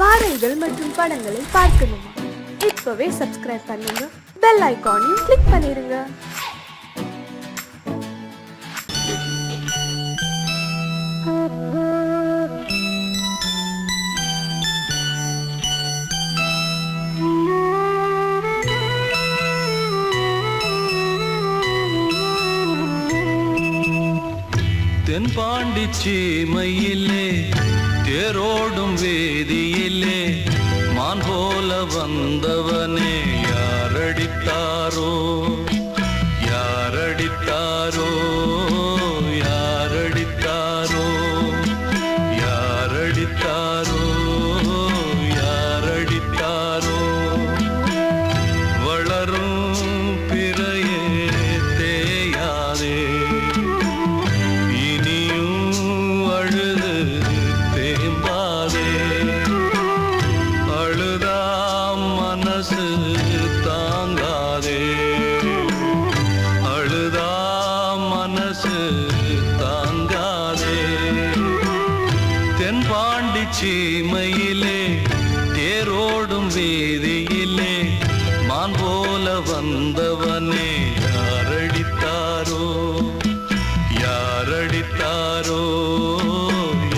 பாடல்கள் மற்றும் படங்களை பார்க்கணுமா? இப்பவே சப்ஸ்கிரைப் பண்ணுங்க, பெல் ஐகானையும் கிளிக் பண்ணிருங்க. தென்பாண்டி சீமையிலே தேரோடும் வேதியிலே மான் போல வந்தவனே யாரடித்தாரோ யாரடித்தாரோ யாரடித்தாரோ யாரடித்தாரோ யாரடித்தாரோ வளரும் பிறையே தேயாதே தாங்காதே அழுதா மனசு தாங்காதே தென்பாண்டி சீமையிலே தேரோடும் வீதியிலே மான் போல வந்தவனே யாரடித்தாரோ யாரடித்தாரோ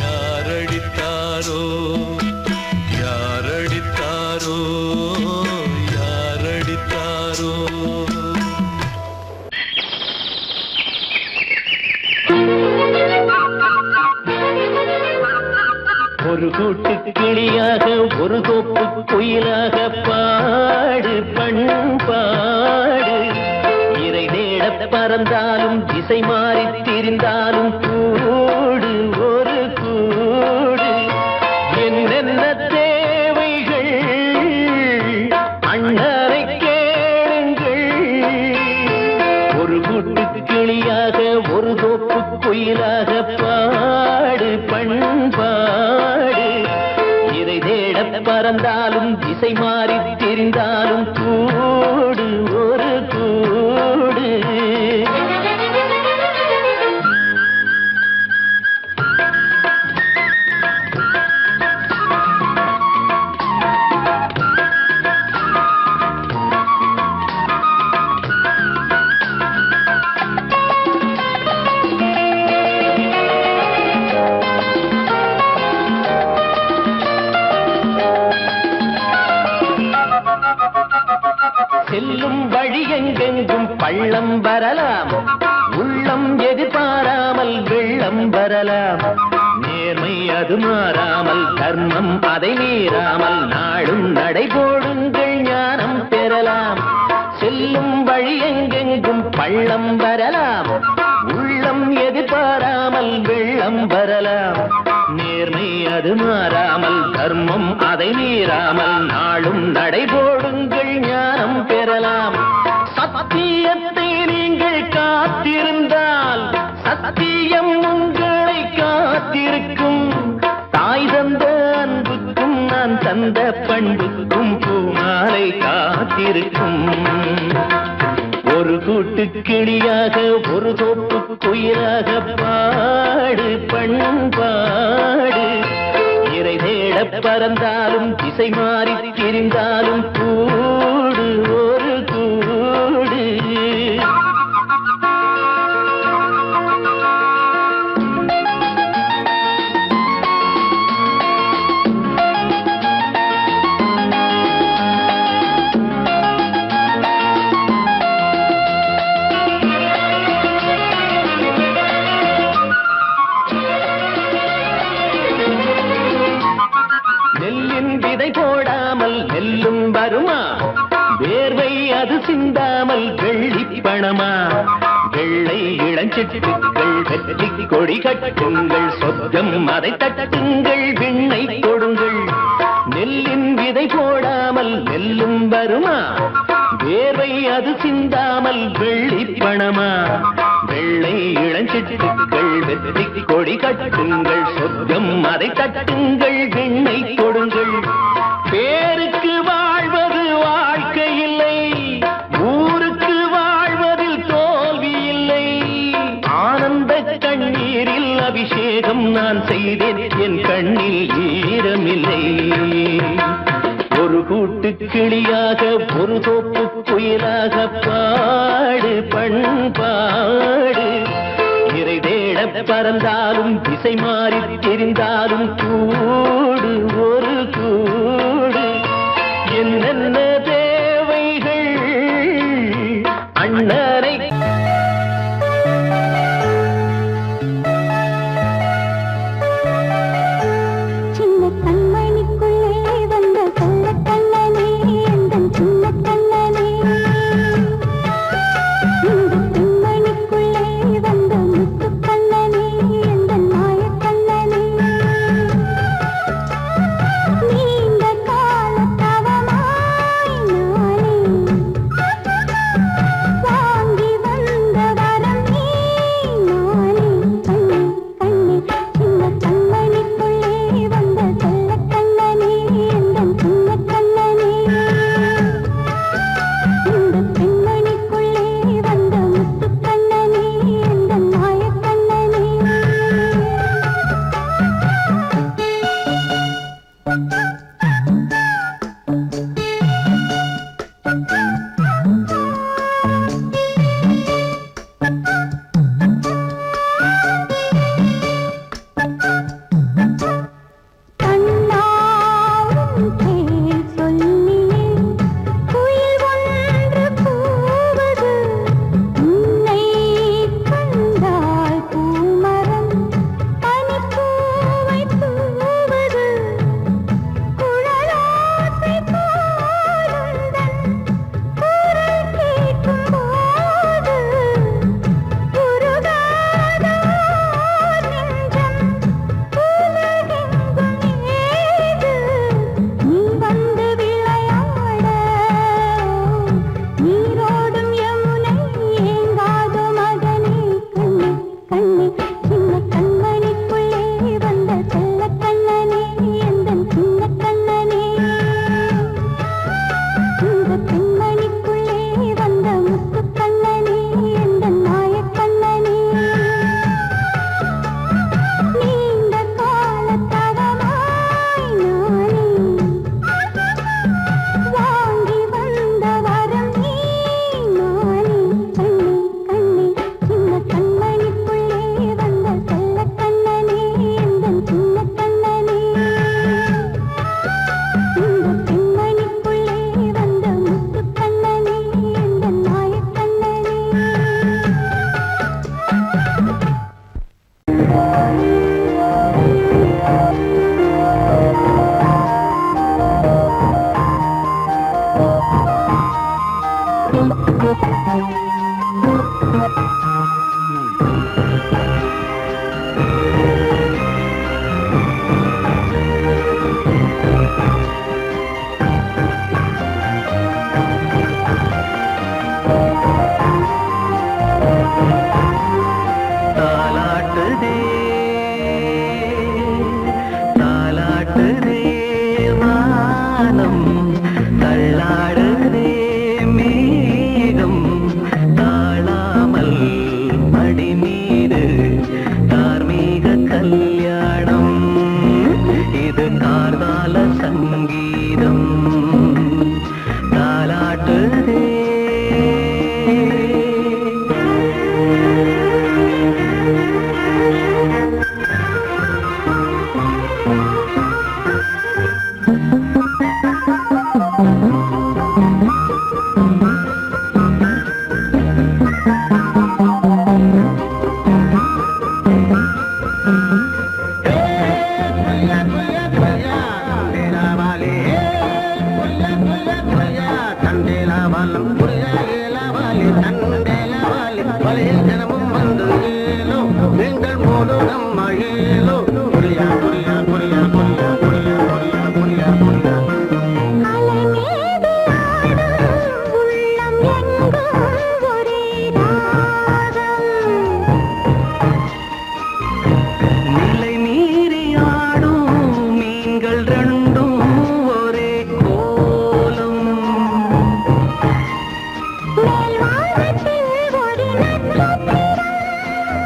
யாரடித்தாரோ யாரடித்தாரோ ஒரு கூட்டு கிளியாக ஒரு தோப்பு குயிலாக பாடு பண்பாடு இறை தேட பறந்தாலும் திசை மாறி திரிந்தாலும் கூடு ஒரு கூடு என்னென்ன தேவைகள் அண்ணரை கேளுங்கள் ஒரு கூட்டு கிளியாக ஒரு தோப்பு குயிலாக பாடு பண்பாடு இதை தேட பறந்தாலும் திசை மாறி தெரிந்தாலும் கூடு ஒரு கூடு செல்லும் வழி எங்கெங்கும் பள்ளம் வரலாம், உள்ளம் எதிர்பாராமல் வெள்ளம் வரலாம். நேர்மை அது மாறாமல், தர்மம் அதை மீறாமல், நாளும் நடைபோடுங்கள் ஞானம் பெறலாம். செல்லும் வழி எங்கெங்கும் பள்ளம் வரலாம், உள்ளம் எதிர்பாராமல் வெள்ளம் வரலாம். நேர்மை அது மாறாமல், தர்மம் அதை மீறாமல், நாளும் நடைபோடுங்கள் ஞானம் பெறலாம். சத்தியத்தை நீங்கள் காத்திருந்தால் சத்தியம் உங்களை காத்திருக்கும். தாய் தந்த அன்புக்கும் நான் தந்த பண்புக்கும் பூமாலை காத்திருக்கும். ஒரு கூட்டு கிளியாக ஒரு தோப்பு குயிலாக பாடு பண்பாடு இறை தேட பறந்தாலும் திசை மாறி திரிந்தாலும் கூடு ஒரு கூடு. விதை போடாமல் நெல்லும் வருமா? வேர்வை அது சிந்தாமல் வெள்ளி பணமா? வெள்ளை இளஞ்சிட்டுகள் வெற்றி கொடி கட்டுங்கள், சொர்க்கம் அதை தட்டுங்கள், விண்ணை கொடுங்கள். நெல்லின் விதை போடாமல் நெல்லும் வருமா? வேர்வை அது சிந்தாமல் வெள்ளி பணமா? வெள்ளை இளஞ்சிட்டுகள் வெற்றி கொடி கட்டுங்கள், சொர்க்கம் அதை தட்டுங்கள், விண்ணை கொடுங்கள். பேருக்கு வாழ்வது வாழ்க்கை இல்லை, ஊருக்கு வாழ்வதில் தோல்வி இல்லை. ஆனந்த கண்ணீரில் அபிஷேகம் நான் செய்தேன், என் கண்ணில் ஈரமில்லை. ஒரு கூட்டு கிளியாக ஒரு தோப்பு குயிலாக பாடு பண்பாடு. இறை தேட பறந்தாலும் திசை மாறி தெரிந்தாலும் கூடு ஒரு கூடு. என்னென்ன தேவைகள் அண்ணனை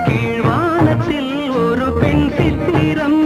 கீழ்வானத்தில் ஒரு பெண் சித்திரம்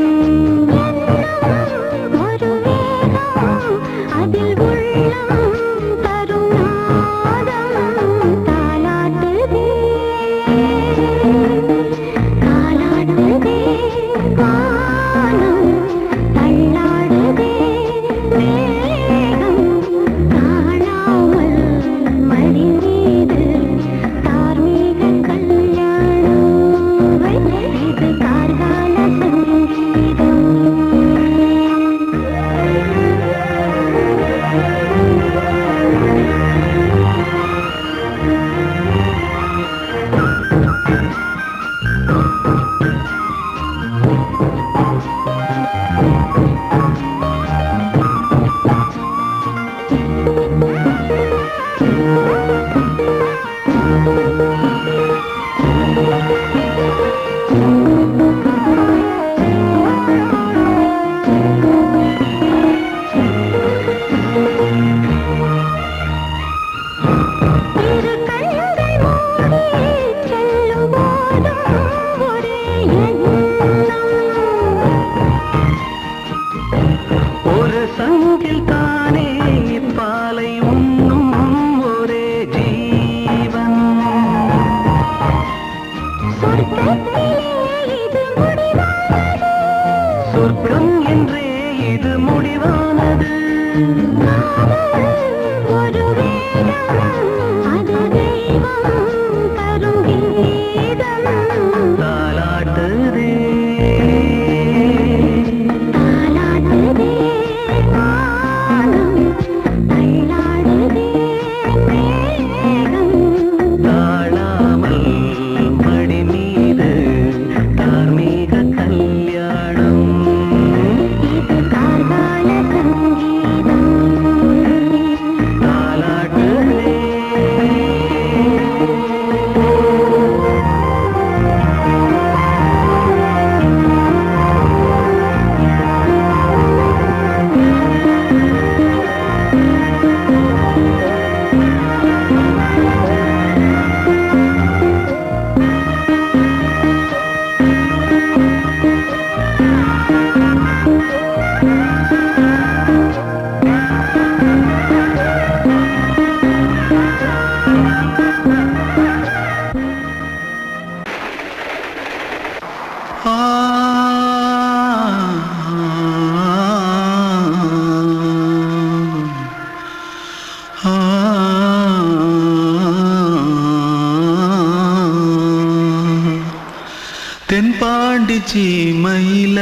தென்பாண்டி சீமையில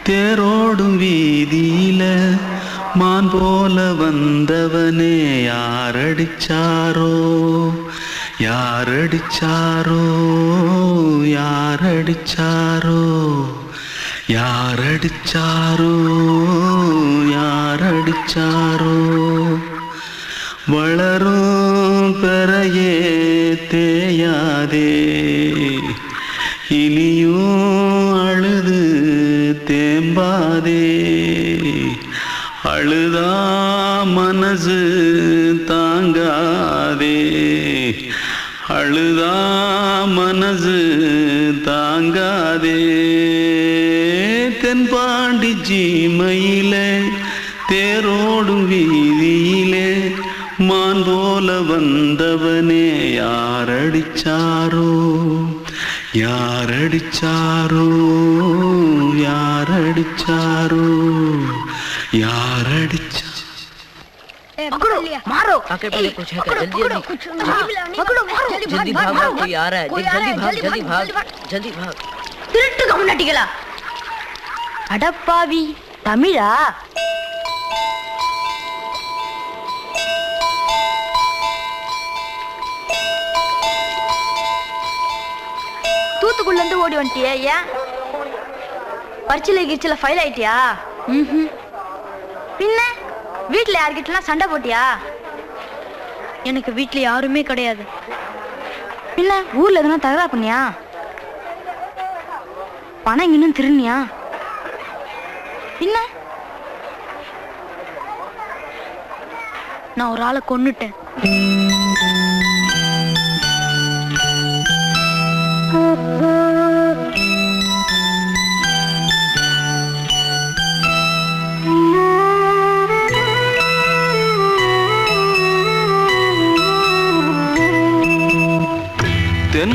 தேரோடும் வீதியில மான் போல வந்தவனே யாரடிச்சாரோ யாரடிச்சாரோ யாரடிச்சாரோ யாரடிச்சாரோ யாரடிச்சாரோ வளரும் பெறையே தேயாதே இனியும் அழுது தேம்பாதே அழுதா மனசு தாங்காதே அழுதா மனசு தாங்காதே தென்பாண்டி சீமையிலே தேரோடும் வீதியிலே மான் போல வந்தவனே யாரடிச்சாரோ யாரடிச்சாரோ யாரடிச்சாரோ யாரடிச்சா पकड़ो मारो आके पहले कुछ है क्या पकड़ो मारो जल्दी भाग कोई आ रहा है जल्दी भाग திருட்டு கம்முனட்டிகளா அடப்பாவி தமிழா தூத்துக்குள்ள இருந்து ஓடி வந்துட்டியா ஏன் பரிச்சையில கிரிச்சில ஃபைல் ஆயிட்டியா பின்ன வீட்டுல யார்கிட்டலாம் சண்டை போட்டியா எனக்கு வீட்டுல யாருமே கிடையாது பின்ன ஊர்ல எதுனா தகரா பண்ணியா பணம் இன்னும் திருநியா பின்ன நான் ஒரு ஆளை கொன்னுட்டேன்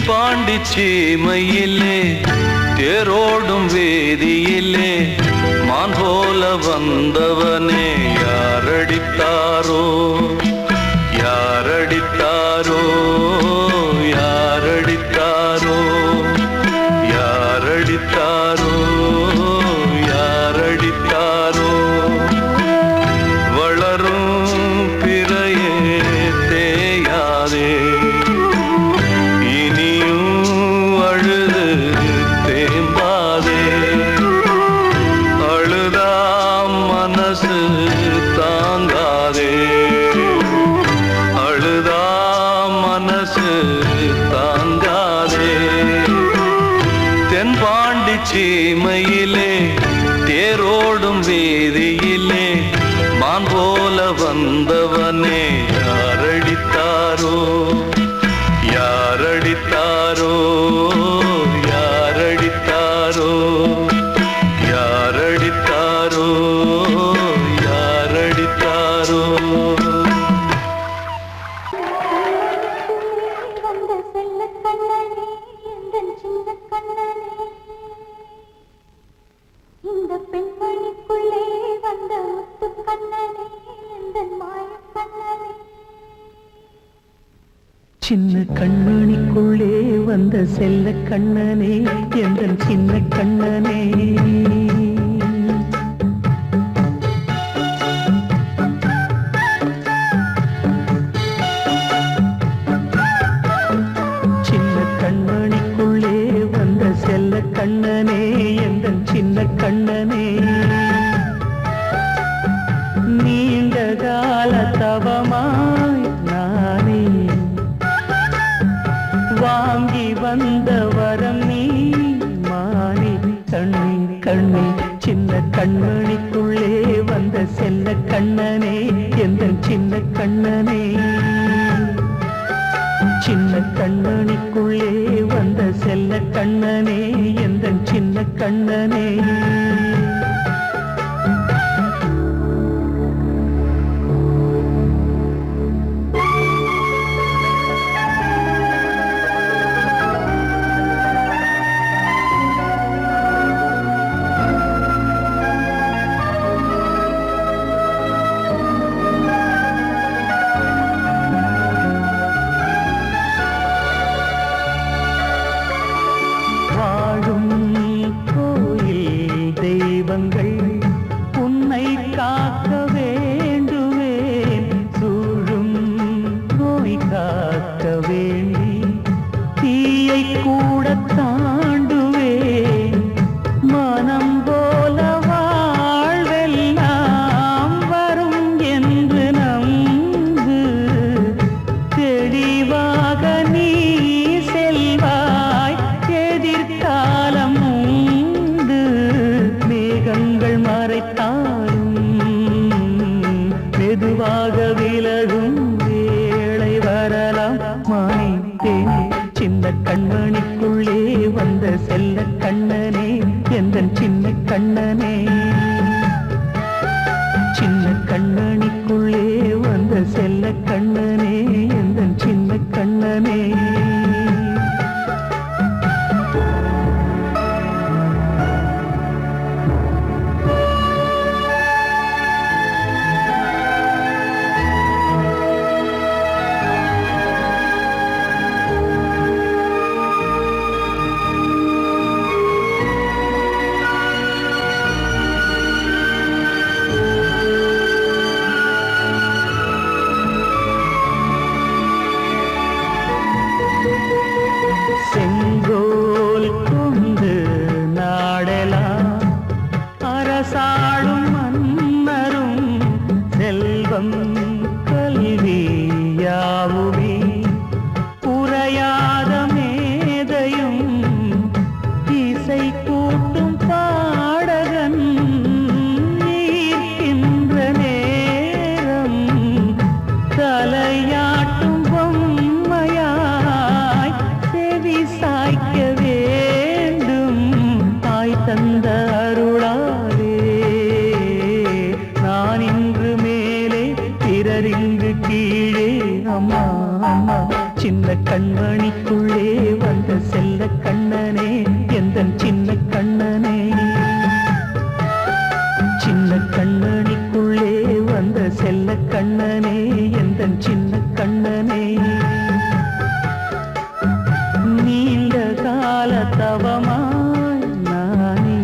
தென்பாண்டி சீமையிலே தேரோடும் வேதியிலே மான் போல வந்தவனே யாரடித்தாரோ யாரடித்தாரோ யாரடித்தாரோ யாரடித்தாரோ யாரடித்தாரோ வளரும் பிறையே தேயாதே இனியும் அழுது தேம்பாதே அழுதாம் மனசு தாங்காதே அழுதாம் மனசு தாங்காதே தென்பாண்டி சீமையிலே தேரோடும் வீதியிலே மான் போல வந்தவனே யாரடித்தாரோ யாரடித்தாரோ யாரடித்தாரோ யாரடித்தாரோ யாரடித்தாரோ வந்த செல்ல கண்ணனே எந்தன் சின்ன கண்ணனே இந்த பெண்மணிக்குள்ளே வந்த முத்து கண்ணனே எந்தன் மாய கண்ணனே சின்ன கண்மணிக்குள்ளே வந்த செல்ல கண்ணனே எந்தன் சின்ன கண்ணனே சின்ன கண்மணிக்குள்ளே வந்த செல்ல கண்ணனே எந்தன் சின்ன கண்ணனே நீண்ட கால தவமாய் நானே வாங்கி வந்த வரம் நீ மாறி கண்ணி கண்ணி சின்ன கண்மணிக்குள்ளே வந்த செல்ல கண்ணனே எந்தன் சின்ன கண்ணனே சின்ன கண்மணிக்குள்ளே வந்த செல்ல கண்ணனே எந்தன் சின்ன கண்ணனே வாழும் கோயில் தெய்வங்கள் உன்னை காக்க வேண்டுவேன் சூழும் நோய் காக்க வேண்டி தீயை கூட தாண்டுவேன் மனம் போல வாழ்வெல்லாம் வரும் என்று நம்பு தெளிவாக நீ செல்வாய் எதிர்காலம் உண்டு மேகங்கள் மறைத்தாலும் மெதுவாக விலகும் வேளை வரலாம் மாய்த்தேனே சின்ன கண்மணிக்குள்ளே வந்த செல்ல கண்ணனே எந்தன் சின்ன கண்ணனே சின்ன கண்ணனிக்குள்ளே வந்த செல்ல கண்ணனே எந்தன் சின்ன கண்ணனே செங்கோல் கொண்டு நாடலாம் அரசாளும் மன்னரும் செல்வம் கல்வியாவுமே உரையாத மேதையும் இசை கூட்டும் பாடகன் ஈர்க்கின்ற நேரம் தலையாட்டும் பொம்மையாய் செவி சாய்க்க வேண்டும் தாய் தந்த அருளாலே நான் இன்று மேலே பிறரிங்கு கீழே அம்மா அம்மா சின்ன கண்மணிக்குள்ளே வந்த செல்ல கண்ணனே எந்தன் சின்ன கண்ணனே சின்ன கண்ணனிக்குள்ளே வந்த செல்ல கண்ணனே எந்தன் சின்ன கண்ணனே நீண்ட கால தவமாய் நானே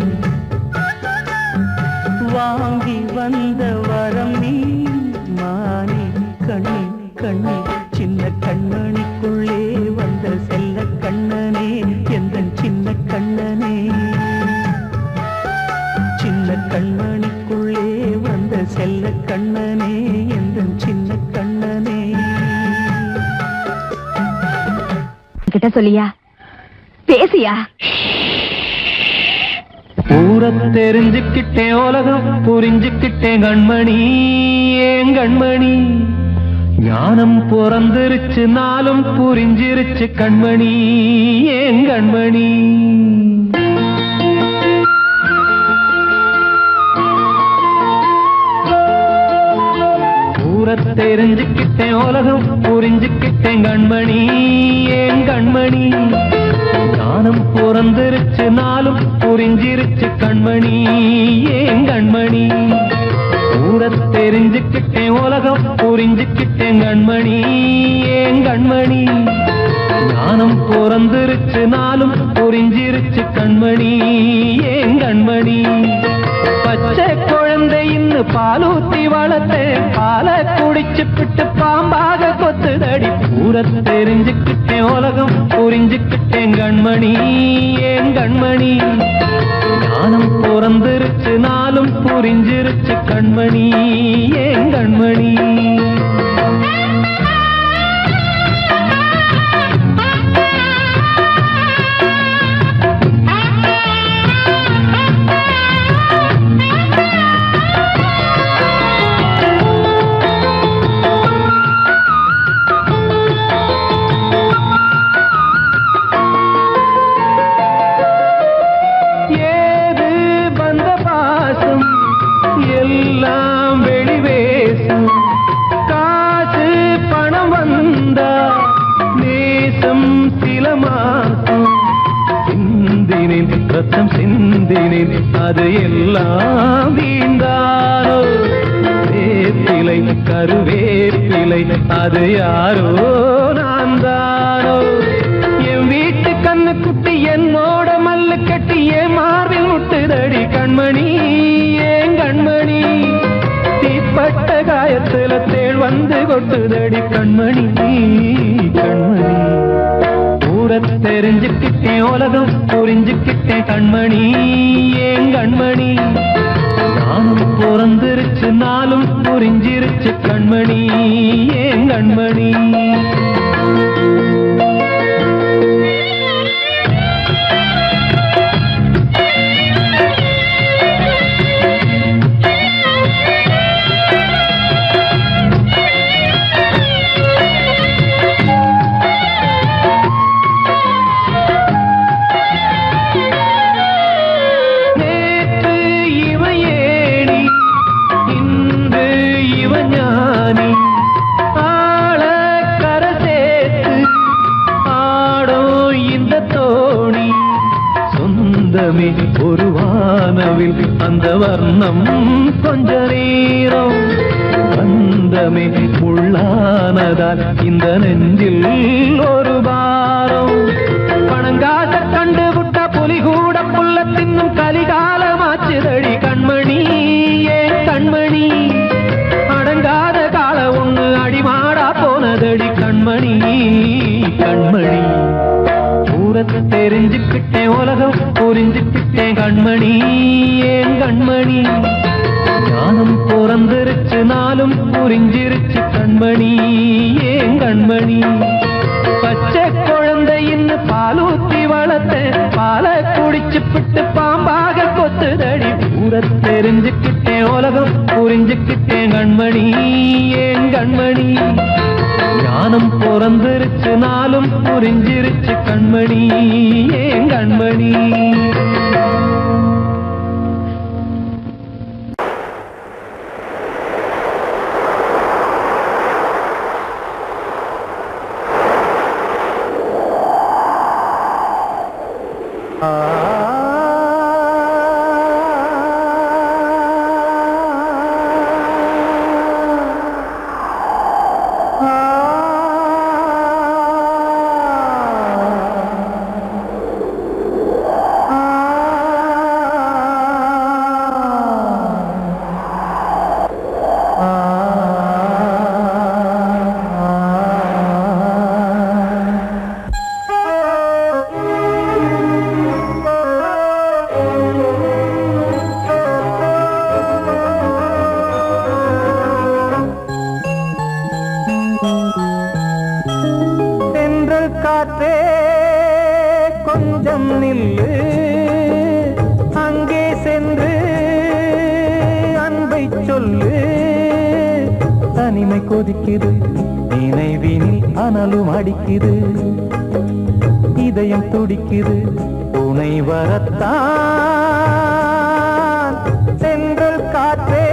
வாங்கி வந்த வரம் நீ மானே கண்ணி கண்ணி சின்ன கண்ணனிக்குள்ளே வந்த செல்ல கண்ணனே எந்தன் சின்ன கண்ணனே சின்ன கண்மணிக்குள்ளே வந்த செல்ல கண்ணனே எந்தன் சின்ன கண்ணனே கிட்ட சொல்லியா பேசியா ஊரை தெரிஞ்சுக்கிட்டேன் உலகம் புரிஞ்சுக்கிட்டேன் கண்மணி ஏன் கண்மணி ஞானம் பிறந்திருச்சு நாளும் புரிஞ்சிருச்சு கண்மணி ஏன் கண்மணி தெரிஞ்சுக்கிட்டேன் உலகம் புரிஞ்சுக்கிட்டேன் கண்மணி ஏன் கண்மணி ஞானம் பிறந்திருச்சு நாளும் புரிஞ்சிருச்சு கண்மணி ஏன் கண்மணி ஊரை தெரிஞ்சுக்கிட்டேன் உலகம் புரிஞ்சுக்கிட்டேன் கண்மணி ஏன் கண்மணி ஞானம் பிறந்திருச்சு நாளும் புரிஞ்சிருச்சு கண்மணி ஏன் கண்மணி பச்சை குழந்தை இன்னும் பாலூத்தி வளர்த்தேன் பாலை குடிச்சு பிட்டு பாம்பாக கொத்துதடி ஊரை தெரிஞ்சுக்கிட்டேன் உலகம் புரிஞ்சுக்கிட்டேன் கண்மணி ஏன் கண்மணி ஞானம் பிறந்திருச்சு நாளும் புரிஞ்சிருச்சு கண்மணி ஏன் கண்மணி ரத்தம் சிந்தினேன் அது எல்லாம் வீந்தாரோ வேப்பிலை கருவேப்பிலை அது யாரோ நான் தானோ என் வீட்டு கண்ணு குட்டி என்னோட மல்லு கட்டி என் மார்பில் முட்டுதடி கண்மணி ஏன் கண்மணி தீப்பட்ட காயத்துல தேள் வந்து கொட்டுதடி கண்மணி கண்மணி ஊரை தெரிஞ்சுக்கிட்டேன் உலகம் புரிஞ்சுக்கிட்டேன் கண்மணி ஏன் கண்மணி நானும் பிறந்திருச்சு நாளும் புரிஞ்சிருச்சு கண்மணி ஏன் கண்மணி ஒரு வானவில் அந்த வர்ணம் கொஞ்ச நேரம் வந்தமே உள்ளானதால் இந்த நெஞ்சில் ஒரு பாரம் பணங்காச கண்டு விட்ட புலி கூட புல்ல தின்னும் கலிகாலமாச்சுதடி கண்மணி ஏன் கண்மணி அடங்காத கால ஒண்ணு அடிமாடா போனதடி கண்மணி கண்மணி தெரிஞ்சுக்கிட்டேன் உலகம் புரிஞ்சுக்கிட்டேன் கண்மணி ஏன் கண்மணி ஞானம் பிறந்திருச்சு நாளும் புரிஞ்சிருச்சு கண்மணி ஏன் கண்மணி பச்சை குழந்தை இன்னும் பாலூத்தி வளர்த்தேன் பாலை குடிச்சு பிட்டு பாம்பாக கொத்துதடி ஊரை தெரிஞ்சுக்கிட்டேன் உலகம் புரிஞ்சுக்கிட்டேன் கண்மணி ஏன் கண்மணி ஞானம் பிறந்திருச்சு நாளும் புரிஞ்சிருச்சு கண்மணி ஏன் கண்மணி தனிமை கொதிக்குது நினைவினில் அனலும் அடிக்குது இதயம் துடிக்குது துணை வரத்தான் சென்றல் காற்றே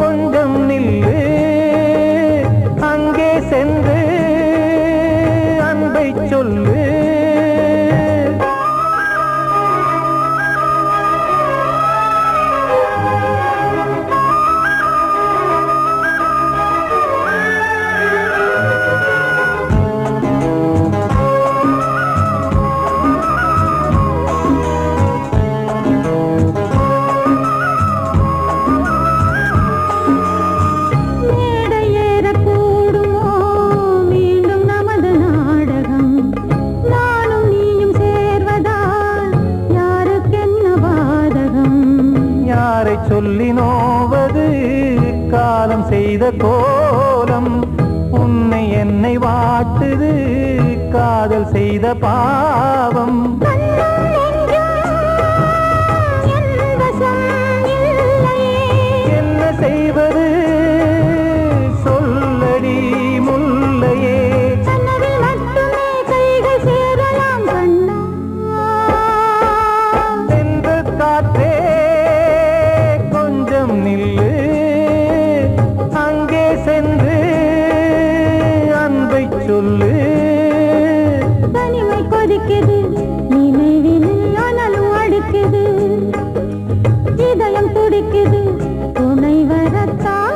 கொஞ்சம் நில்லு அங்கே சென்று அன்பை சொல்லு சொல்லி நோவது காலம் செய்த கோலம் உன்னை என்னை வாட்டுது காதல் செய்த பாவம் என்ன செய்வது சொல்லடி முல்லையே சென்று காற்றே நில்லு அங்கே சென்று அன்பை சொல்லு தனிமை கொதிக்குது நினைவினில் அனலும் அடிக்குது இதயம் துடிக்குது துணை வரத்தான்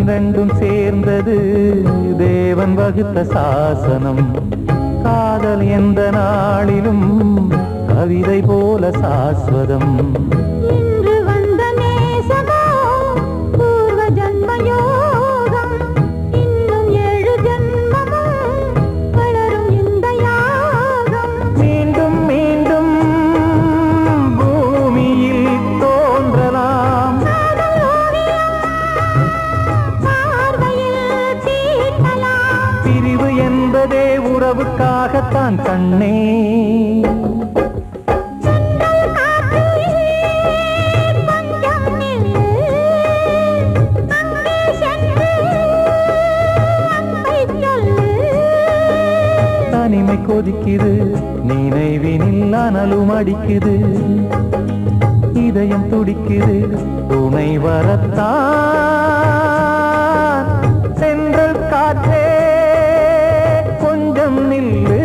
ரெண்டும் சேர்ந்தது தேவன் வகுத்த சாசனம் காதல் எந்த நாளிலும் கவிதை போல சாஸ்வதம் இன்று வந்த நேசமோ பூர்வ ஜன்மயோகம் இன்னும் 7 ஜன்மமும் வளரும் இந்த யாகம் மீண்டும் மீண்டும் பூமியில் தோன்றலாம் பிரிவு என்பதே உறவுக்காகத்தான் கண்ணே தனிமை கொதிக்குது நினைவினில் அனலும் அடிக்குது இதயம் துடிக்குது துணை வரத்தான் சென்றல் காற்றே கொஞ்சம் நில்லு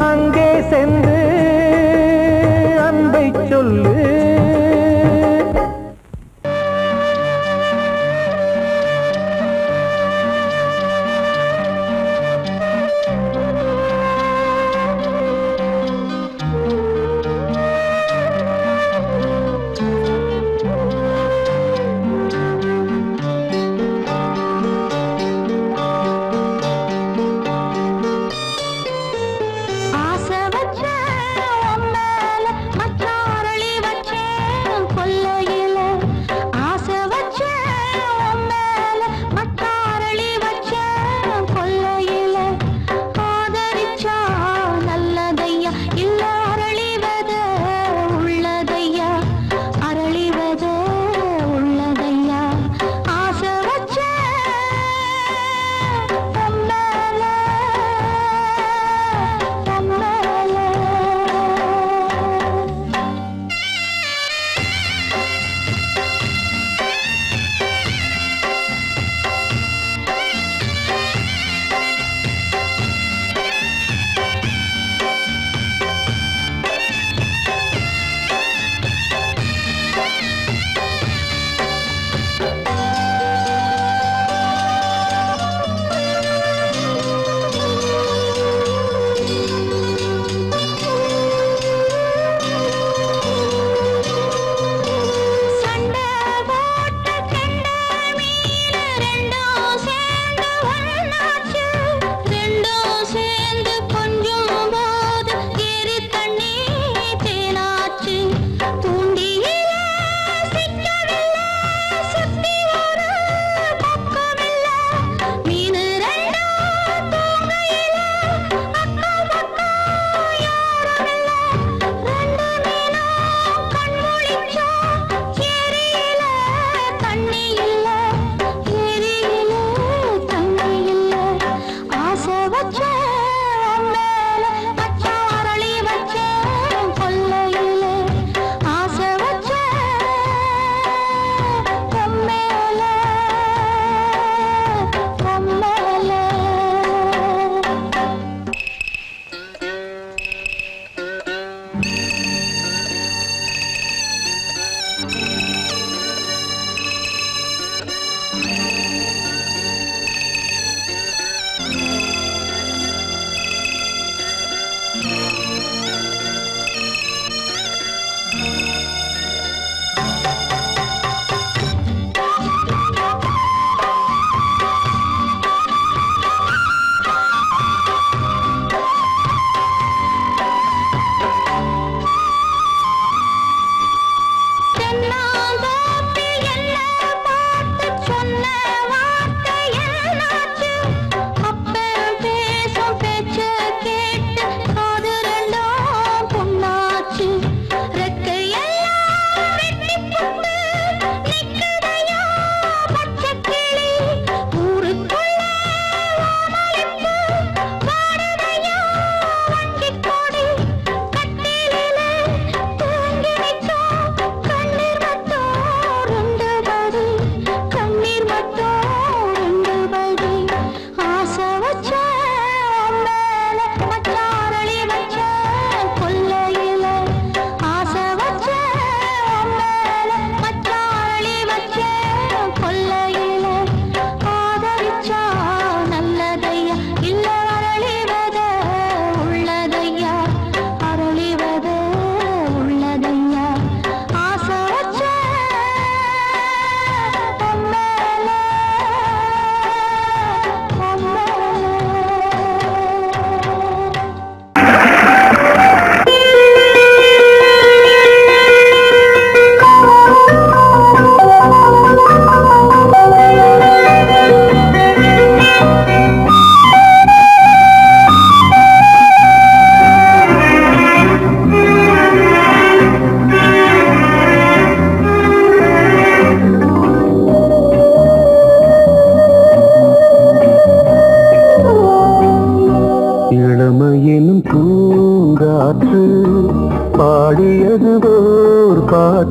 அங்கே சென்று அன்பை சொல்லு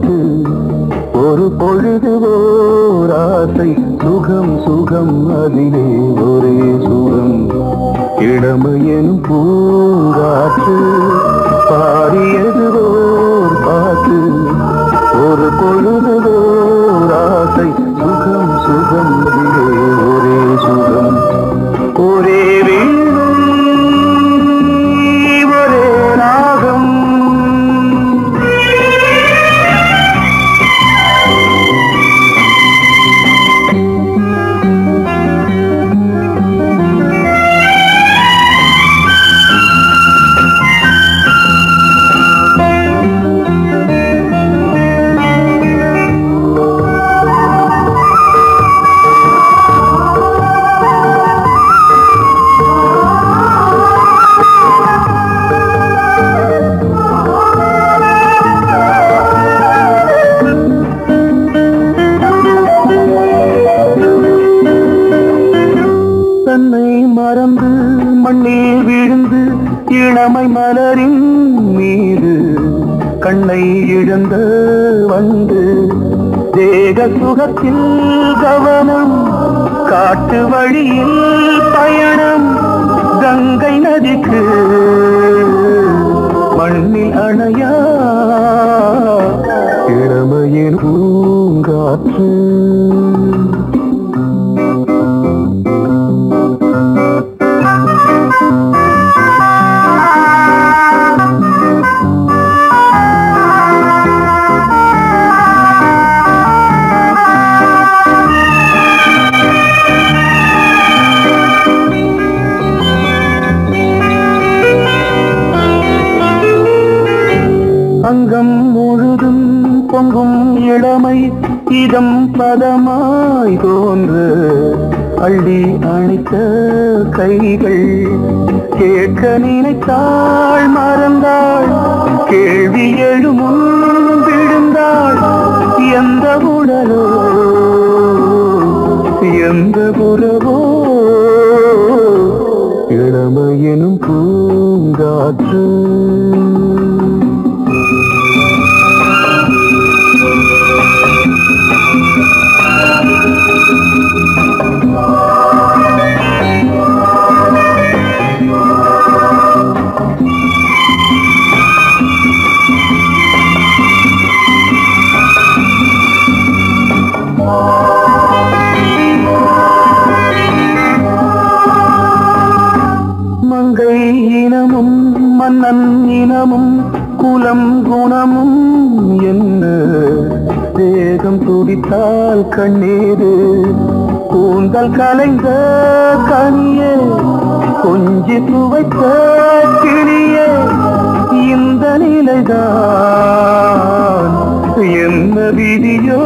பார்த்து ஒரு பொழுது ஓர் ஆசை சுகம் சுகம் அதிலே ஒரே சுகம் இளமையெனும் பூங்காற்று பாடியது ஓர் பாட்டு ஒரு பொழுது ஓர் ஆசை சுகம் சுகம் அதிலே ஒரே சுகம் ஒரே வீணை ஒரே ராகம் தன்னை மறந்து மண்ணில் விழுந்து இளமை மலரின் மீது கண்ணை இழந்த வந்து தேக சுகத்தில் கவனம் காட்டு வழியில் பயணம் கங்கை நதிக்கு மண்ணில் அணையா இளமையின் பூங்காற்று அங்கம் முழுதும் பொங்கும் இளமை இதம் பதமாய் தோன்று அள்ளி அணைத்த கைகள் கேட்க நினைத்தாள் மறந்தாள் கேள்வி எழுமுன் விழுந்தாள் எந்த உடலோ எந்த புறவோ இளமையெனும் பூங்காற்று மங்கை இனமும் மன்னன் இனமும் குலம் குணமும் என்ன தேகம் துடித்தால் கண்ணீரு கூந்தல் கலைந்த கனியே கொஞ்சி துவைத்த கிளியே இந்த நிலைதான் என்ன விதியோ